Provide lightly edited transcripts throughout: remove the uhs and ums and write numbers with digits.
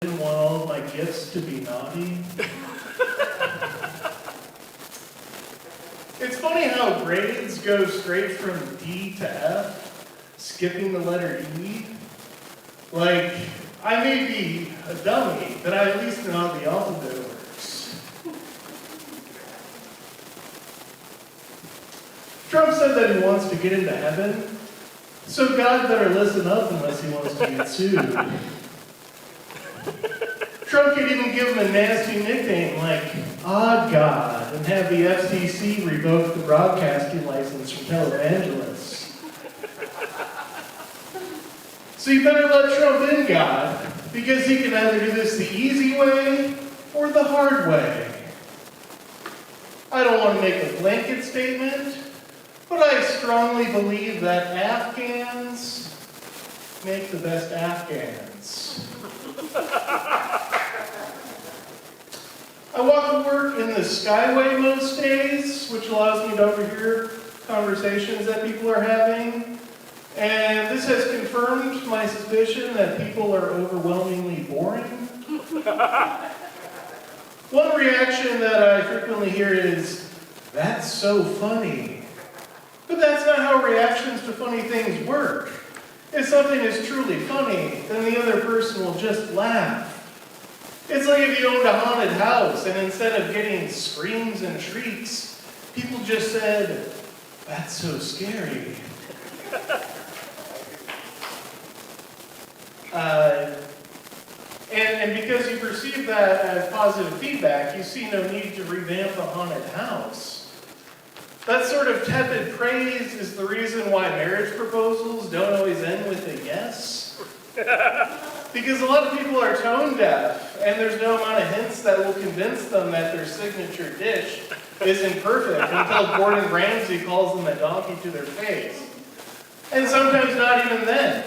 didn't want all of my gifts to be naughty. It's funny how grades go straight from D to F, skipping the letter E. Like, I may be a dummy, but I at least know how the alphabet works. Trump said that he wants to get into heaven, so God better listen up unless he wants to get sued. Trump could even give him a nasty nickname like Odd God and have the FCC revoke the broadcasting license from televangelists. So you better let Trump in, God, because he can either do this the easy way or the hard way. I don't want to make a blanket statement, but I strongly believe that Afghans make the best Afghans. I walk to work in the Skyway most days, which allows me to overhear conversations that people are having. And this has confirmed my suspicion that people are overwhelmingly boring. One reaction that I frequently hear is, "That's so funny." But that's not how reactions to funny things work. If something is truly funny, then the other person will just laugh. It's like if you owned a haunted house, and instead of getting screams and shrieks, people just said, "That's so scary." And because you perceive that as positive feedback, you see no need to revamp a haunted house. That sort of tepid praise is the reason why marriage proposals don't always end with a yes. Because a lot of people are tone deaf, and there's no amount of hints that will convince them that their signature dish isn't perfect until Gordon Ramsay calls them a donkey to their face. And sometimes not even then.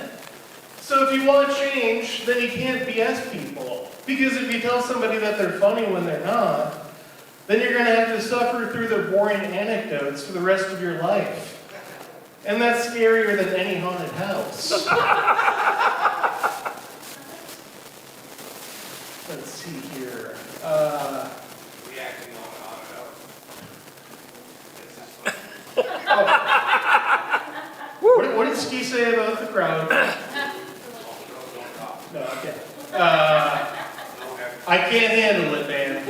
So if you want change, then you can't BS people. Because if you tell somebody that they're funny when they're not, then you're going to have to suffer through their boring anecdotes for the rest of your life. And that's scarier than any haunted house. Let's see here. Reacting on it out. What did Ski say about the crowd? No, okay. I can't handle it, man.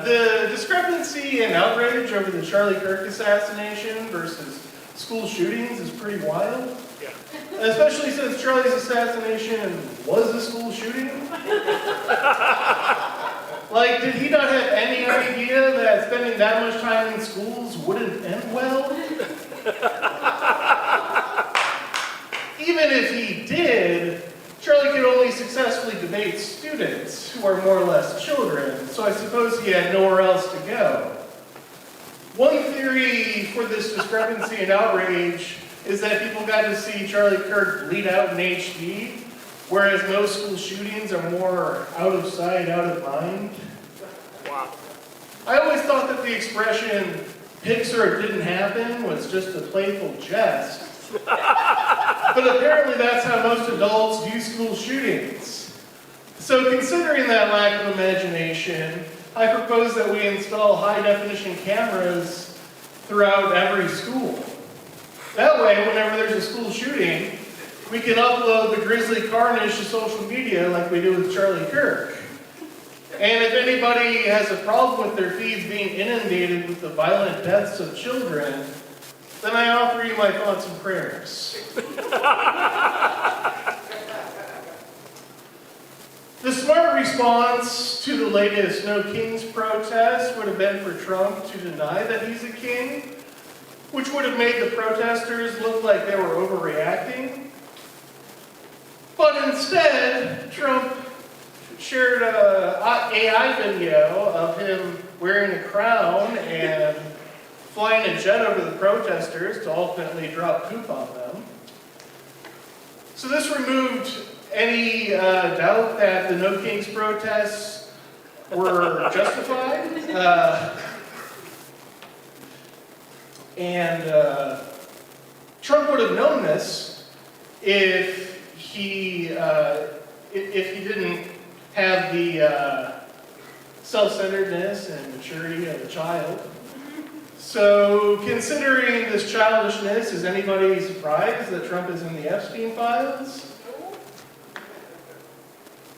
The discrepancy and outrage over the Charlie Kirk assassination versus school shootings is pretty wild. Yeah. Especially since Charlie's assassination was a school shooting. Like, did he not have any idea that spending that much time in schools wouldn't end well? Even if he did, Charlie could only successfully debate students who are more or less children, so I suppose he had nowhere else to go. One theory for this discrepancy and outrage is that people got to see Charlie Kirk bleed out in HD, whereas most school shootings are more out of sight, out of mind. Wow. I always thought that the expression, "pics or it didn't happen," was just a playful jest. But apparently that's how most adults view school shootings. So considering that lack of imagination, I propose that we install high-definition cameras throughout every school. That way, whenever there's a school shooting, we can upload the grisly carnage to social media like we do with Charlie Kirk. And if anybody has a problem with their feeds being inundated with the violent deaths of children, then I offer you my thoughts and prayers. The smart response to the latest No Kings protest would have been for Trump to deny that he's a king, which would have made the protesters look like they were overreacting. But instead, Trump shared an AI video of him wearing a crown and flying a jet over the protesters to ultimately drop poop on them. So this removed any doubt that the No Kings protests were justified. And Trump would have known this if he have the self-centeredness and maturity of a child. So, considering this childishness, is anybody surprised that Trump is in the Epstein files?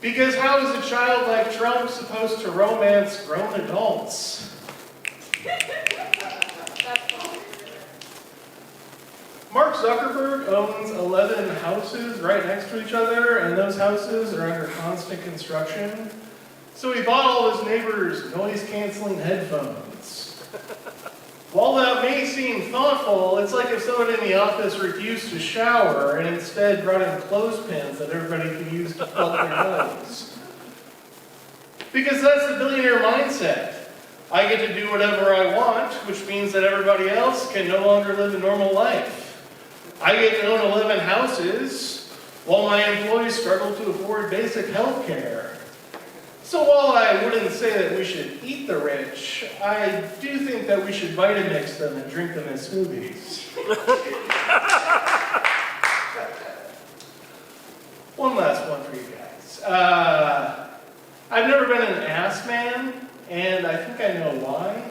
Because how is a child like Trump supposed to romance grown adults? Mark Zuckerberg owns 11 houses right next to each other, and those houses are under constant construction. So he bought all his neighbors noise-canceling headphones. While that may seem thoughtful, it's like if someone in the office refused to shower and instead brought in clothespins that everybody could use to plug their nose. Because that's the billionaire mindset. I get to do whatever I want, which means that everybody else can no longer live a normal life. I get to own 11 houses, while my employees struggle to afford basic health care. So while I wouldn't say that we should eat the rich, I do think that we should Vitamix them and drink them as smoothies. One last one for you guys. I've never been an ass man, and I think I know why.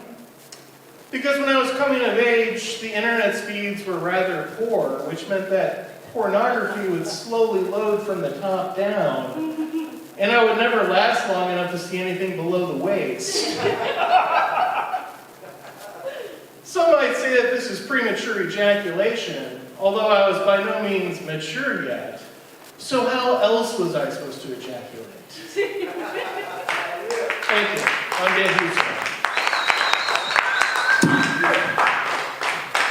Because when I was coming of age, the internet speeds were rather poor, which meant that pornography would slowly load from the top down, and I would never last long enough to see anything below the waist. Some might say that this is premature ejaculation, although I was by no means mature yet. So how else was I supposed to ejaculate? Thank you. I'm Dan Huso.